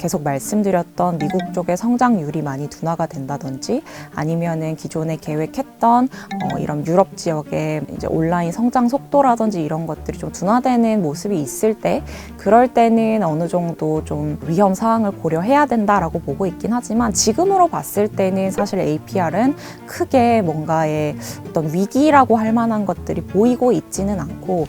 계속 말씀드렸던 미국 쪽의 성장률이 많이 둔화가 된다든지 아니면은 기존에 계획했던 이런 유럽 지역의 이제 온라인 성장 속도라든지 이런 것들이 좀 둔화되는 모습이 있을 때 그럴 때는 어느 정도 좀 위험 사항을 고려해야 된다라고 보고 있긴 하지만 지금으로 봤을 때는 사실 APR은 크게 뭔가의 어떤 위기라고 할 만한 것들이 보이고 있지는 않고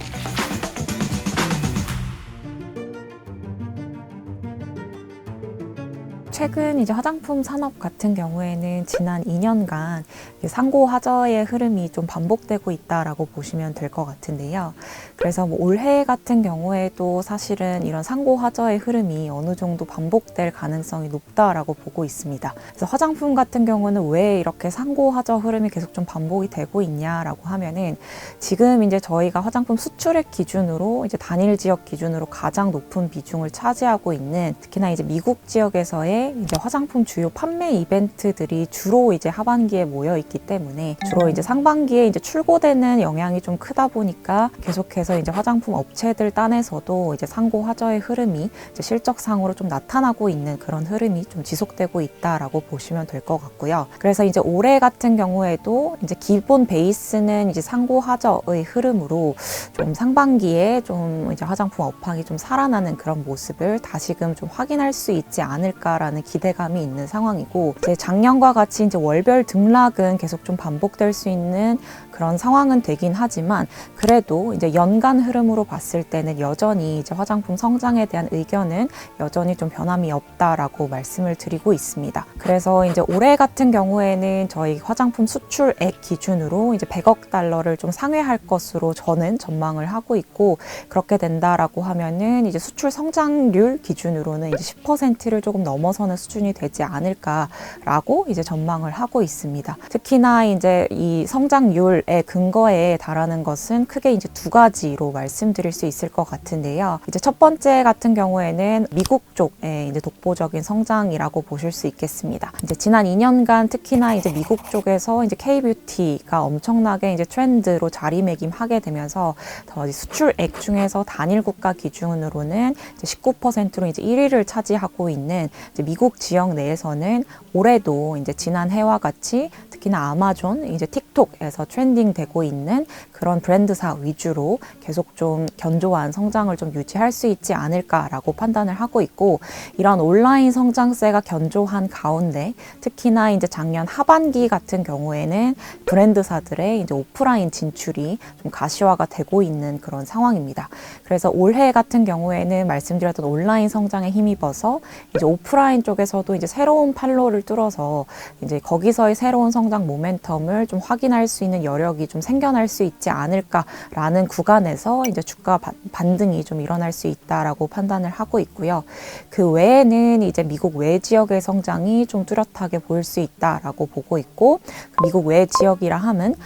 최근 이제 화장품 산업 같은 경우에는 지난 2년간 상고 하저의 흐름이 좀 반복되고 있다라고 보시면 될 것 같은데요. 그래서 뭐 올해 같은 경우에도 사실은 이런 상고 하저의 흐름이 어느 정도 반복될 가능성이 높다라고 보고 있습니다. 그래서 화장품 같은 경우는 왜 이렇게 상고 하저 흐름이 계속 좀 반복이 되고 있냐라고 하면은 지금 이제 저희가 화장품 수출액 기준으로 이제 단일 지역 기준으로 가장 높은 비중을 차지하고 있는 특히나 이제 미국 지역에서의 이제 화장품 주요 판매 이벤트들이 주로 이제 하반기에 모여 있기 때문에 주로 이제 상반기에 이제 출고되는 영향이 좀 크다 보니까 계속해서 이제 화장품 업체들 딴에서도 이제 상고 하저의 흐름이 이제 실적상으로 좀 나타나고 있는 그런 흐름이 좀 지속되고 있다라고 보시면 될 것 같고요. 그래서 이제 올해 같은 경우에도 이제 기본 베이스는 이제 상고 하저의 흐름으로 좀 상반기에 좀 이제 화장품 업황이 좀 살아나는 그런 모습을 다시금 좀 확인할 수 있지 않을까라는 기대감이 있는 상황이고 이제 작년과 같이 이제 월별 등락은 계속 좀 반복될 수 있는 그런 상황은 되긴 하지만 그래도 이제 연간 흐름으로 봤을 때는 여전히 이제 화장품 성장에 대한 의견은 여전히 좀 변함이 없다라고 말씀을 드리고 있습니다. 그래서 이제 올해 같은 경우에는 저희 화장품 수출액 기준으로 이제 100억 달러를 좀 상회할 것으로 저는 전망을 하고 있고 그렇게 된다라고 하면은 이제 수출 성장률 기준으로는 이제 10%를 조금 넘어서는 수준이 되지 않을까라고 이제 전망을 하고 있습니다. 특히나 이제 이 성장률 근거에 달하는 것은 크게 이제 두 가지로 말씀드릴 수 있을 것 같은데요. 이제 첫 번째 같은 경우에는 미국 쪽의 이제 독보적인 성장이라고 보실 수 있겠습니다. 이제 지난 2년간 특히나 이제 미국 쪽에서 이제 K-뷰티가 엄청나게 이제 트렌드로 자리매김하게 되면서 더 수출액 중에서 단일 국가 기준으로는 이제 19%로 이제 1위를 차지하고 있는 이제 미국 지역 내에서는 올해도 이제 지난 해와 같이 특히나 아마존, 이제 틱톡에서 트렌딩되고 있는 그런 브랜드사 위주로 계속 좀 견조한 성장을 좀 유지할 수 있지 않을까라고 판단을 하고 있고 이런 온라인 성장세가 견조한 가운데 특히나 이제 작년 하반기 같은 경우에는 브랜드사들의 이제 오프라인 진출이 좀 가시화가 되고 있는 그런 상황입니다. 그래서 올해 같은 경우에는 말씀드렸던 온라인 성장에 힘입어서 이제 오프라인 쪽에서도 이제 새로운 판로를 뚫어서 이제 거기서의 새로운 성장 모멘텀을 좀 확인할 수 있는 여력이 좀 생겨날 수 있지 않을까라는 구간에서 이제 주가 반등이 좀 일어날 수 있다라고 판단을 하고 있고요. 그 외에는 이제 미국 외 지역의 성장이 좀 뚜렷하게 보일 수 있다라고 보고 있고 미국 외 지역이라 함은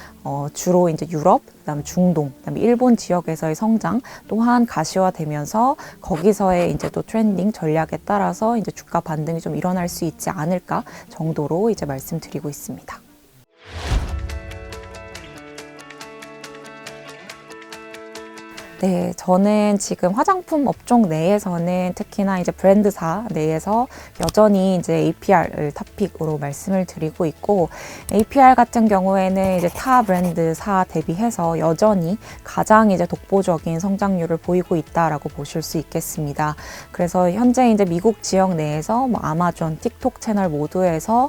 주로 이제 유럽, 그다음에 중동, 그다음에 일본 지역에서의 성장 또한 가시화되면서 거기서의 이제 또 트렌딩 전략에 따라서 이제 주가 반등이 좀 일어날 수 있지 않을까 정도로 이제 말씀드리고 있습니다. 네, 저는 지금 화장품 업종 내에서는 특히나 이제 브랜드사 내에서 여전히 이제 APR을 탑픽으로 말씀을 드리고 있고 APR 같은 경우에는 이제 타 브랜드사 대비해서 여전히 가장 이제 독보적인 성장률을 보이고 있다라고 보실 수 있겠습니다. 그래서 현재 이제 미국 지역 내에서 뭐 아마존, 틱톡 채널 모두에서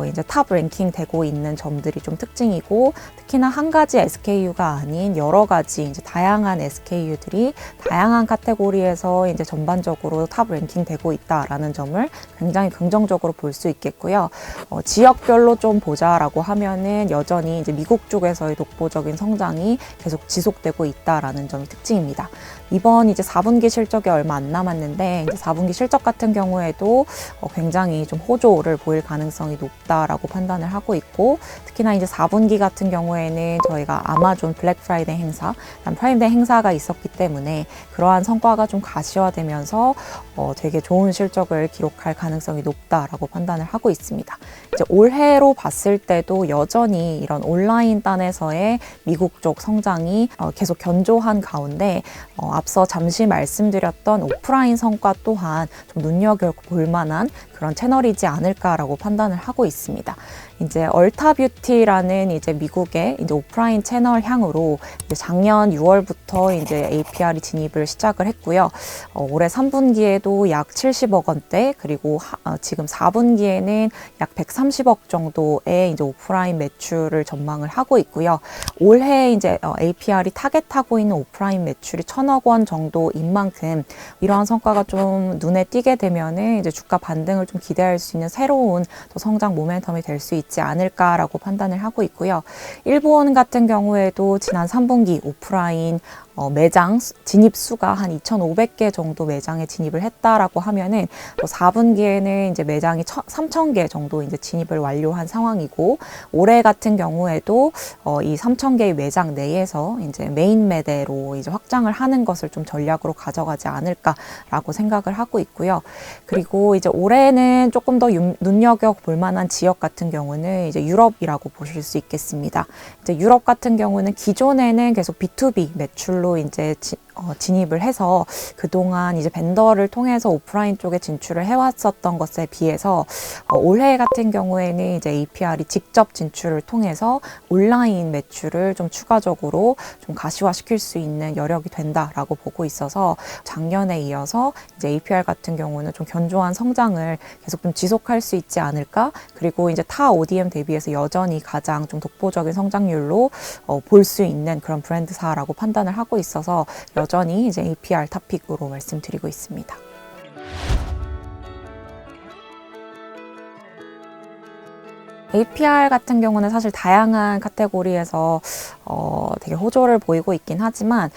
이제 탑 랭킹 되고 있는 점들이 좀 특징이고 특히나 한 가지 SKU가 아닌 여러 가지 이제 다양한 SKU들이 다양한 카테고리에서 이제 전반적으로 탑 랭킹 되고 있다라는 점을 굉장히 긍정적으로 볼 수 있겠고요. 지역별로 좀 보자라고 하면은 여전히 이제 미국 쪽에서의 독보적인 성장이 계속 지속되고 있다라는 점이 특징입니다. 이번 이제 4분기 실적이 얼마 안 남았는데 이제 4분기 실적 같은 경우에도 굉장히 좀 호조를 보일 가능성이 높다라고 판단을 하고 있고 특히나 이제 4분기 같은 경우에는 저희가 아마존 블랙 프라이데이 행사, 프라임데이 행사가 기회가 있었기 때문에 그러한 성과가 좀 가시화되면서 되게 좋은 실적을 기록할 가능성이 높다라고 판단을 하고 있습니다. 이제 올해로 봤을 때도 여전히 이런 온라인 단에서의 미국 쪽 성장이 계속 견조한 가운데 앞서 잠시 말씀드렸던 오프라인 성과 또한 좀 눈여겨볼 만한 그런 채널이지 않을까라고 판단을 하고 있습니다. 이제 얼타뷰티라는 이제 미국의 이제 오프라인 채널 향으로 이제 작년 6월부터 이제 APR이 진입을 시작을 했고요. 올해 3분기에도 약 70억 원대, 그리고 지금 4분기에는 약 130억 정도의 이제 오프라인 매출을 전망을 하고 있고요. 올해 이제 APR이 타겟하고 있는 오프라인 매출이 1,000억 원 정도인 만큼 이러한 성과가 좀 눈에 띄게 되면은 이제 주가 반등을 좀 기대할 수 있는 새로운 또 성장 모멘텀이 될 수 있지 않을까라고 판단을 하고 있고요. 일본 같은 경우에도 지난 3분기 오프라인 매장 진입 수가 한 2,500개 정도 매장에 진입을 했다라고 하면은 또 4분기에는 이제 매장이 3,000개 정도 이제 진입을 완료한 상황이고, 올해 같은 경우에도 이 3,000개의 매장 내에서 이제 메인 매대로 이제 확장을 하는 것을 좀 전략으로 가져가지 않을까라고 생각을 하고 있고요. 그리고 이제 올해는 조금 더 눈여겨 볼 만한 지역 같은 경우는 이제 유럽이라고 보실 수 있겠습니다. 이제 유럽 같은 경우는 기존에는 계속 B2B 매출로 이제 진입을 해서 그동안 이제 벤더를 통해서 오프라인 쪽에 진출을 해왔었던 것에 비해서 올해 같은 경우에는 이제 APR이 직접 진출을 통해서 온라인 매출을 좀 추가적으로 좀 가시화시킬 수 있는 여력이 된다라고 보고 있어서 작년에 이어서 이제 APR 같은 경우는 좀 견조한 성장을 계속 좀 지속할 수 있지 않을까. 그리고 이제 타 ODM 대비해서 여전히 가장 좀 독보적인 성장률로 볼 수 있는 그런 브랜드사라고 판단을 하고 있어서 여전히 이제 APR 탑픽으로 말씀드리고 있습니다. APR 같은 경우는 사실 다양한 카테고리에서 되게 호조를 보이고 있긴 하지만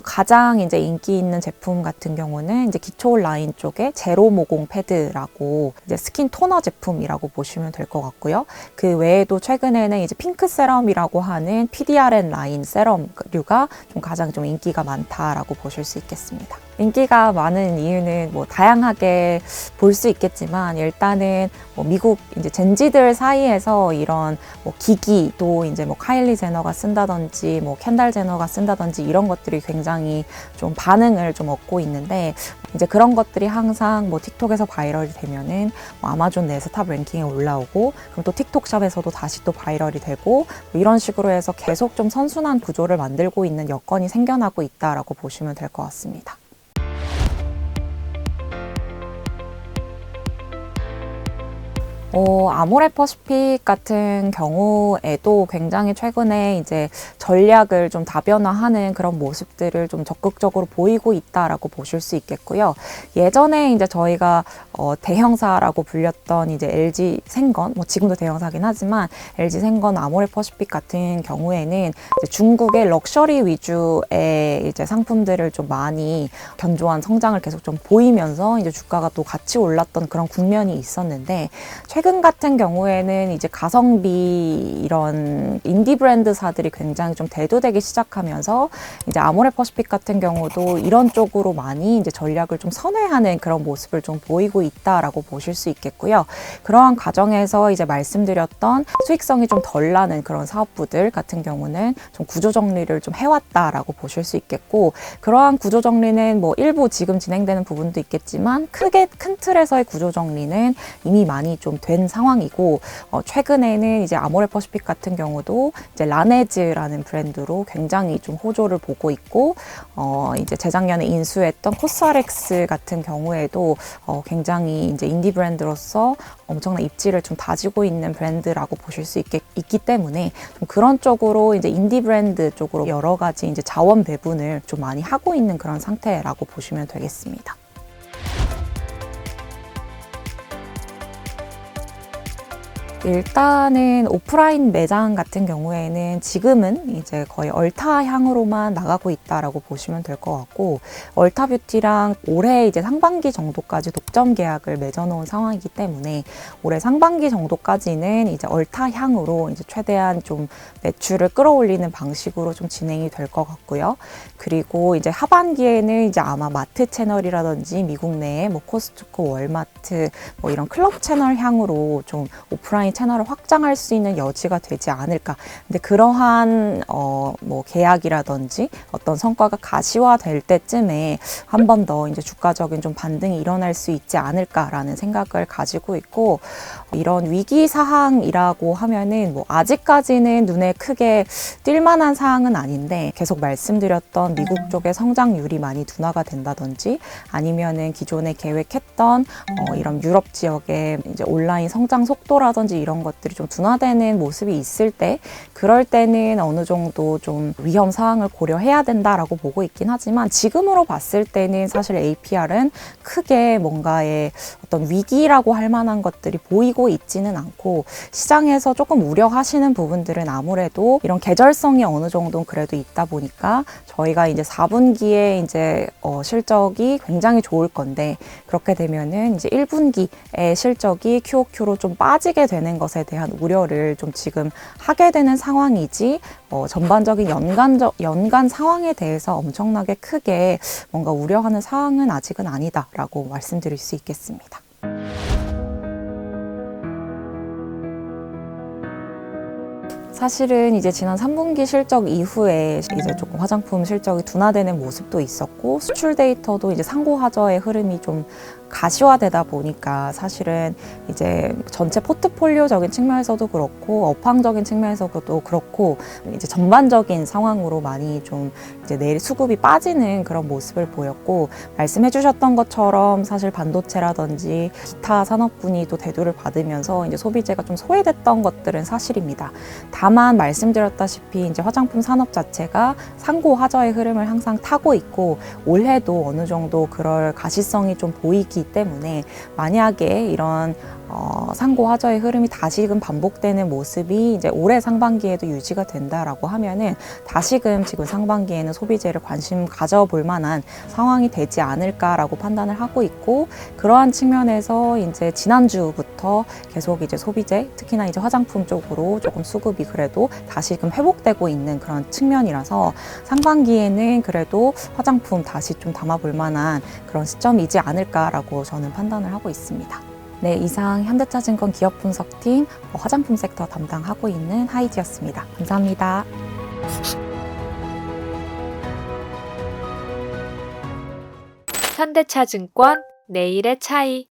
가장 이제 인기 있는 제품 같은 경우는 이제 기초 라인 쪽에 제로 모공 패드라고 이제 스킨 토너 제품이라고 보시면 될 것 같고요. 그 외에도 최근에는 이제 핑크 세럼이라고 하는 PDRN 라인 세럼류가 좀 가장 좀 인기가 많다라고 보실 수 있겠습니다. 인기가 많은 이유는 뭐 다양하게 볼 수 있겠지만 일단은 뭐 미국 이제 젠지들 사이에서 이런 뭐 기기도 이제 뭐 카일리 제너가 쓴다든지 뭐 켄달 제너가 쓴다든지 이런 것들이 굉장히 좀 반응을 좀 얻고 있는데, 이제 그런 것들이 항상 뭐 틱톡에서 바이럴이 되면은 뭐 아마존 내에서 탑 랭킹에 올라오고, 그럼 또 틱톡샵에서도 다시 또 바이럴이 되고, 뭐 이런 식으로 해서 계속 좀 선순환 구조를 만들고 있는 여건이 생겨나고 있다라고 보시면 될 것 같습니다. 아모레퍼시픽 같은 경우에도 굉장히 최근에 이제 전략을 좀 다변화하는 그런 모습들을 좀 적극적으로 보이고 있다라고 보실 수 있겠고요. 예전에 이제 저희가 대형사라고 불렸던 이제 LG 생건, 뭐 지금도 대형사긴 하지만 LG 생건, 아모레퍼시픽 같은 경우에는 이제 중국의 럭셔리 위주의 이제 상품들을 좀 많이 견조한 성장을 계속 좀 보이면서 이제 주가가 또 같이 올랐던 그런 국면이 있었는데, 최근 같은 경우에는 이제 가성비 이런 인디 브랜드사들이 굉장히 좀 대두되기 시작하면서 이제 아모레퍼시픽 같은 경우도 이런 쪽으로 많이 이제 전략을 좀 선회하는 그런 모습을 좀 보이고 있다라고 보실 수 있겠고요. 그러한 과정에서 이제 말씀드렸던 수익성이 좀 덜 나는 그런 사업부들 같은 경우는 좀 구조 정리를 좀 해왔다라고 보실 수 있겠고, 그러한 구조 정리는 뭐 일부 지금 진행되는 부분도 있겠지만 크게 큰 틀에서의 구조 정리는 이미 많이 좀 된 상황이고, 최근에는 이제 아모레퍼시픽 같은 경우도 이제 라네즈라는 브랜드로 굉장히 좀 호조를 보고 있고, 이제 재작년에 인수했던 코스알엑스 같은 경우에도 굉장히 이제 인디 브랜드로서 엄청난 입지를 좀 다지고 있는 브랜드라고 보실 수 있기 때문에 좀 그런 쪽으로 이제 인디 브랜드 쪽으로 여러 가지 이제 자원 배분을 좀 많이 하고 있는 그런 상태라고 보시면 되겠습니다. 일단은 오프라인 매장 같은 경우에는 지금은 이제 거의 얼타 향으로만 나가고 있다라고 보시면 될 것 같고, 얼타 뷰티랑 올해 이제 상반기 정도까지 독점 계약을 맺어놓은 상황이기 때문에 올해 상반기 정도까지는 이제 얼타 향으로 이제 최대한 좀 매출을 끌어올리는 방식으로 좀 진행이 될 것 같고요. 그리고 이제 하반기에는 이제 아마 마트 채널이라든지 미국 내에 뭐 코스트코, 월마트 뭐 이런 클럽 채널 향으로 좀 오프라인 채널을 확장할 수 있는 여지가 되지 않을까. 근데 그러한 뭐 계약이라든지 어떤 성과가 가시화될 때쯤에 한 번 더 이제 주가적인 좀 반등이 일어날 수 있지 않을까라는 생각을 가지고 있고, 이런 위기 사항이라고 하면은 뭐 아직까지는 눈에 크게 띌 만한 사항은 아닌데, 계속 말씀드렸던 미국 쪽의 성장률이 많이 둔화가 된다든지 아니면은 기존에 계획했던 이런 유럽 지역의 이제 온라인 성장 속도라든지 이런 것들이 좀 둔화되는 모습이 있을 때, 그럴 때는 어느 정도 좀 위험 사항을 고려해야 된다라고 보고 있긴 하지만, 지금으로 봤을 때는 사실 APR은 크게 뭔가의 어떤 위기라고 할 만한 것들이 보이고 있지는 않고, 시장에서 조금 우려하시는 부분들은 아무래도 이런 계절성이 어느 정도는 그래도 있다 보니까 저희가 이제 4분기에 이제 실적이 굉장히 좋을 건데, 그렇게 되면은 이제 1분기의 실적이 QOQ로 좀 빠지게 되는 것에 대한 우려를 좀 지금 하게 되는 상황이지, 전반적인 연간 상황에 대해서 엄청나게 크게 뭔가 우려하는 상황은 아직은 아니다라고 말씀드릴 수 있겠습니다. 사실은 이제 지난 3분기 실적 이후에 이제 조금 화장품 실적이 둔화되는 모습도 있었고, 수출 데이터도 이제 상고하저의 흐름이 좀 가시화되다 보니까 사실은 이제 전체 포트폴리오적인 측면에서도 그렇고 업황적인 측면에서도 그렇고 이제 전반적인 상황으로 많이 좀 이제 내일 수급이 빠지는 그런 모습을 보였고, 말씀해 주셨던 것처럼 사실 반도체라든지 기타 산업군이 또 대두를 받으면서 이제 소비재가 좀 소외됐던 것들은 사실입니다. 다만 말씀드렸다시피 이제 화장품 산업 자체가 상고 하저의 흐름을 항상 타고 있고, 올해도 어느 정도 그럴 가시성이 좀 보이기 때문에 만약에 이런 상고 하저의 흐름이 다시금 반복되는 모습이 이제 올해 상반기에도 유지가 된다라고 하면은 다시금 지금 상반기에는 소비재를 관심 가져볼 만한 상황이 되지 않을까라고 판단을 하고 있고, 그러한 측면에서 이제 지난주부터 계속 이제 소비재, 특히나 이제 화장품 쪽으로 조금 수급이 그래도 다시금 회복되고 있는 그런 측면이라서 상반기에는 그래도 화장품 다시 좀 담아볼 만한 그런 시점이지 않을까라고 저는 판단을 하고 있습니다. 네, 이상 현대차증권 기업분석팀 화장품 섹터 담당하고 있는 하이지였습니다. 감사합니다. 현대차증권 내일의 차이.